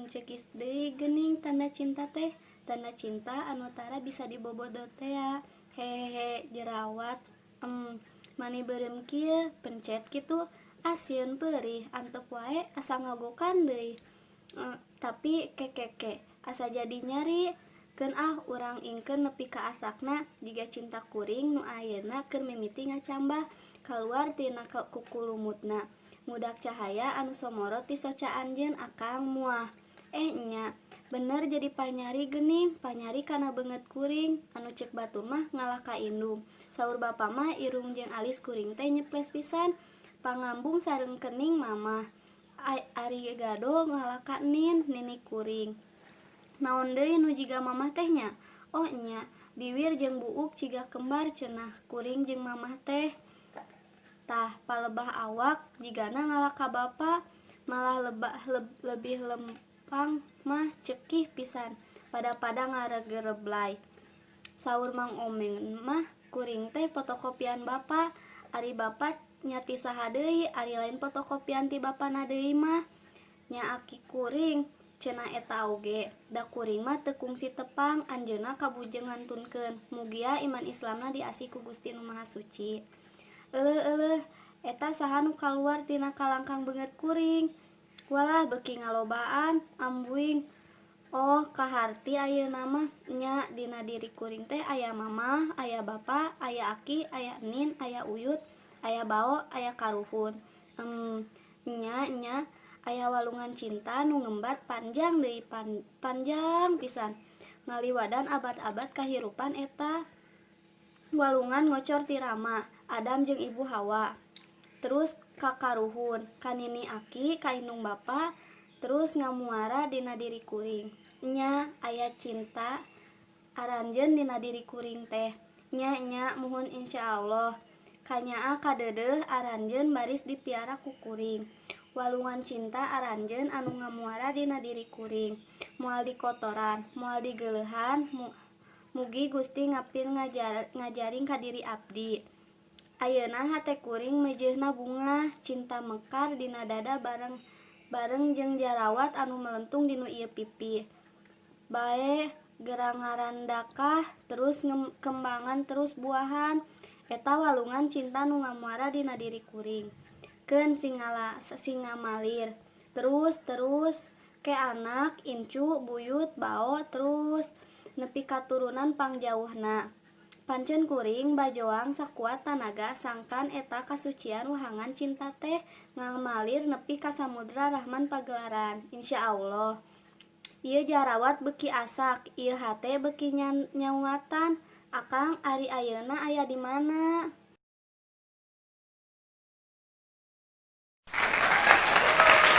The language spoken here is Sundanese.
anu cekis deui geuning tanda cinta teh. Tanda cinta anu tara bisa dibobodot teh ya. Hehehe jerawat. Mani beureum kieu pencet kitu asieun peurih antep wae asa ngagokan deui. Tapi kekeke asa jadi nyari. Keun urang ingkeun nepi ka asakna jiga cinta kuring nu ayeuna keur mimiti ngacambah kaluar tina kukulumutna. Mudak cahaya anu somorot ti soca anjeun akang muah. Nya bener jadi panyari geuning, panyari kana beungeut kuring anu ceuk batur mah ngalah ka indung. Saur bapa mah irung jeung alis kuring teh nyeples pisan. Pangambung sareng kening mamah. Ari gado ngalah ka nini kuring. Naon deui nu jiga mamah teh nya? Oh nya, biwir jeung buuk ciga kembar cenah kuring jeung mamah teh. Tah palebah awak jigana ngalah ka bapa, malah lebih lempang mah cekih pisan pada ngaregereblay. Saur Mang Omeng mah kuring teh fotokopian bapa, ari bapa nya ti saha deui ari lain fotokopian ti bapana deui mah. Nya aki kuring cenah eta oge, da kuring mah teu kungsi tepang anjeunna kabujeng ngantunkeun mugia iman Islamna diasih ku Gusti Nu Maha Suci. Eueuh eta saha nu kaluar tina kalangkang beungeut kuring? Walah beuki ngalobaan ambuing. Oh kaharti ayeuna mah nya dina diri kuring teh aya mamah, aya bapa, aya aki, aya nin, aya uyut, aya bao, aya karuhun. Nya aya walungan cinta nu ngembat panjang deui panjang pisan. Ngaliwadan abad-abad kahirupan eta. Walungan ngocor ti Rama, Adam jeung Ibu Hawa. Terus ka karuhun, ka nini aki, ka indung bapa, terus ngamuara dina diri kuring. Nya aya cinta aranjeun dina diri kuring teh. Nya muhun insyaallah. Kanyaa kadeudeuh aranjeun baris dipiara ku kuring. Walungan cinta aranjeun anu ngamuara dina diri kuring. Moal dikotoran, moal digeuleuhan, mugi Gusti ngapil ngajaring ka diri abdi. Ayeuna hate kuring mejehna bunga cinta mekar dina dada bareng jeung jarawat anu melentung dinu ieu pipi. Bae gerang ngarandakah terus kembangan terus buahan. Eta walungan cinta nu ngamuara dina diri kuring. Keun singamalir terus ke anak, incu, buyut, bao, terus nepi katurunan pangjauhna. Pancen kuring bajoang sakuat tanaga sangkan eta kasucian wahangan cinta teh ngamalir nepi ka samudra rahman pagelaran insyaallah. Ieu jarawat beuki asak, ieu hate beuki nyaungatan. Akang ari ayeuna aya di mana?